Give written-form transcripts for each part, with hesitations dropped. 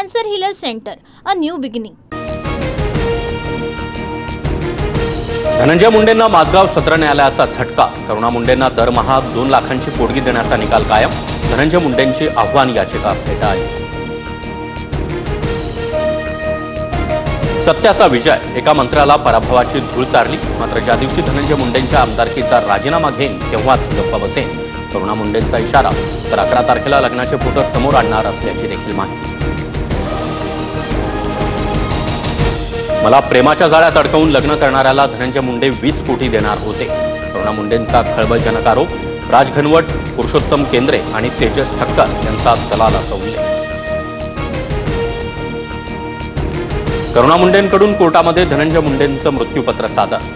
Cancer Healer Center, a new beginning. Dhananjay मुंडेंना Mazgaon सत्र न्यायालयाचा झटका. करुणा मुंडेंना दरमहा 2 लाखांची पोटगी देण्याचा निकाल कायम. धनंजय मुंडेंची आव्हान याचिका फेटाळली. सत्याचा विजय. एका मंत्र्याला पराभवाची धूळ चारली. मात्र ज्या दिवशी धनंजय मुंडेंच्या आमदारकीचा राजीनामा घेईन तेव्हाच गप्प बसेन. करुणा मुंडेंचा इशारा. तर 11 तारखेला लग्नाचे फोटो समोर आणणार असल्याची देखील माहिती. मला प्रेमाच्या जाळ्यात अडकवून लग्न करणाऱ्याला धनंजय मुंडे 20 कोटी देणार होते. करुणा मुंडेंचा खळबळजनक आरोप. राज घनवट, पुरुषोत्तम केंद्रे आणि तेजस ठक्कर यांचा दलाल असा उल्लेख. करुणा मुंडेंकडून कोर्टामध्ये धनंजय मुंडेंचं मृत्यूपत्र सादर.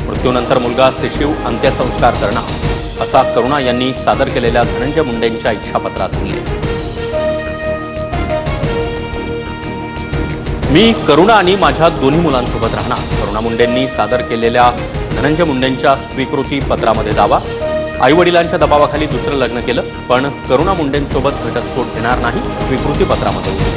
मृत्यूनंतर मुलगा शिशिव अंत्यसंस्कार करणं असा करुणा यांनी सादर केलेल्या धनंजय मुंडेंच्या इच्छापत्रात उल्लेख. मी करुणा आणि माझ्या दोन्ही मुलांसोबत राहणार. करुणा मुंडेंनी सादर केलेल्या धनंजय मुंडेंच्या स्वीकृती पत्रामध्ये दावा. आई वडिलांच्या दबावाखाली दुसरं लग्न केलं, पण करुणा मुंडेंसोबत घटस्फोट घेणार नाही, स्वीकृती पत्रामध्ये उल्लेख.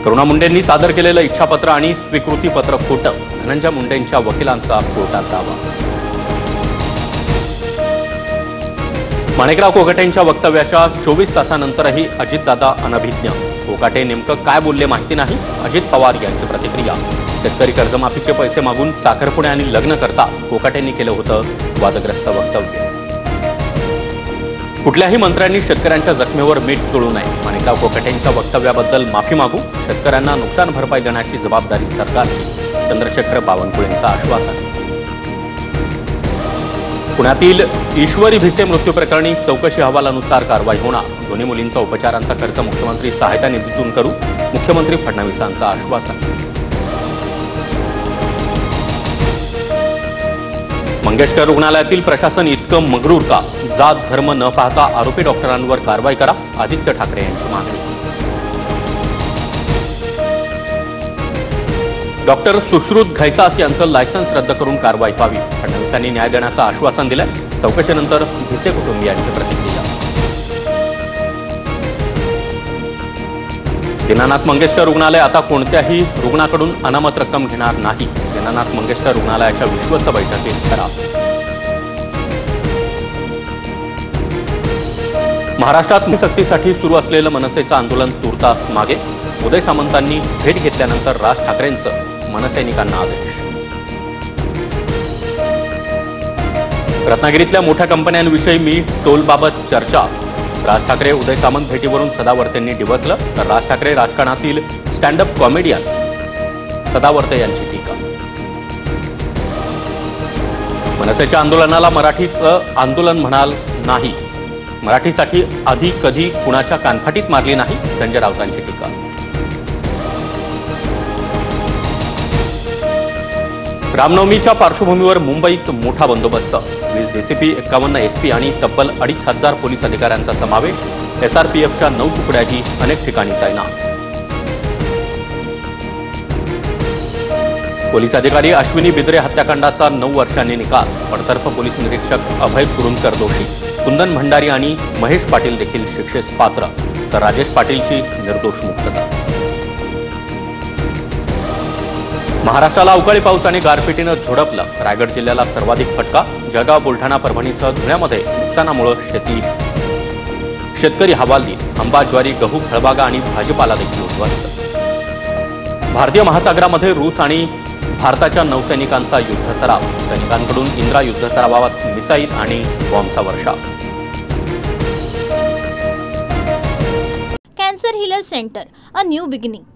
करुणा मुंडेंनी सादर केलेलं इच्छापत्र आणि स्वीकृती पत्र खोटं. धनंजय मुंडेंच्या वकिलांचा कोर्टात दावा. माणिकराव कोकाटेंच्या वक्तव्याच्या 24 तासानंतरही अजितदादा अनभिज्ञ. कोकाटे नेमकं काय बोलले माहिती नाही. अजित पवार यांची प्रतिक्रिया. शेतकरी कर्जमाफीचे पैसे मागून साखरपुडे आणि लग्न करता कोकाटेंनी केलं होतं वादग्रस्त वक्तव्य. कुठल्याही मंत्र्यांनी शेतकऱ्यांच्या जखमेवर मीठ चोळू नये. माणिकराव कोकाटेंच्या वक्तव्याबद्दल माफी मागू. शेतकऱ्यांना नुकसान भरपाई देण्याची जबाबदारी सरकारची. चंद्रशेखर बावनकुळेंचं आश्वासन. पुण्यातील ईश्वरी भिसे मृत्यू प्रकरणी चौकशी अहवालानुसार कारवाई होणार. दोन्ही मुलींचा उपचारांचा खर्च मुख्यमंत्री सहायता निधीतून करू. मुख्यमंत्री फडणवीसांचं आश्वासन. मंगेशकर रुग्णालयातील प्रशासन इतकं मगरूर का? जात धर्म न पाहता आरोपी डॉक्टरांवर कारवाई करा. आदित्य ठाकरे यांची मागणी. डॉक्टर सुश्रुत घैसास यांचं लायसन्स रद्द करून कारवाई व्हावी. फडणवीसांनी न्याय देण्याचं आश्वासन दिलंय. चौकशीनंतर भिसे कुटुंबियांची प्रतिक्रिया. दीनानाथ मंगेशकर रुग्णालय आता कोणत्याही रुग्णाकडून अनामत रक्कम घेणार नाही. दीनानाथ मंगेशकर रुग्णालयाच्या विश्वस्त बैठकीत ठराव. महाराष्ट्रात सक्तीसाठी सुरू असलेलं मनसेचं आंदोलन तूर्तास मागे. उदय सामंतांनी भेट घेतल्यानंतर राज ठाकरेंचं मनसैनिकांना आदेश. रत्नागिरीतल्या मोठ्या कंपन्यांविषयी मी टोलबाबत चर्चा. राज ठाकरे उदय सामंत भेटीवरून सदावर्तेंनी डिवचलं. तर राज ठाकरे राजकारणातील स्टँडअप कॉमेडियन सदावर्ते यांची टीका. मनसेच्या आंदोलनाला मराठीचं आंदोलन म्हणाल नाही. मराठीसाठी आधी कधी कुणाच्या कानफाटीत मारली नाही. संजय राऊतांची टीका. रामनवमीच्या पार्श्वभूमीवर मुंबईत मोठा बंदोबस्त. 20 डीसीपी, 51 एसपी आणि तब्बल 2500 पोलीस अधिकाऱ्यांचा समावेश. एसआरपीएफच्या 9 तुकड्याही अनेक ठिकाणी तैनात. पोलीस अधिकारी अश्विनी बिद्रे हत्याकांडाचा 9 वर्षांनी निकाल. बडतर्फ पोलीस निरीक्षक अभय कुरुंदकर दोषी. कुंदन भंडारी आणि महेश पाटील देखील शिक्षेस पात्र. तर राजेश पाटीलची निर्दोष मुक्तता. महाराष्ट्राला अवकाळी पाऊस आणि गारपिटीनं झोडपलं. रायगड जिल्ह्याला सर्वाधिक फटका. जळगाव, बुलढाणा, परभणीसह धुळ्यामध्ये नुकसानामुळे शेतकरी हवालदिल. आंबा, ज्वारी, गहू, फळबागा आणि भाजीपाला देखील उद्ध्वस्त. भारतीय महासागरामध्ये रूस आणि भारताच्या नौसैनिकांचा युद्ध सराव. सैनिकांकडून इंद्रा युद्ध सरावात मिसाईल आणि बॉम्बचा वर्षाव. Cancer Healer Center, a new beginning.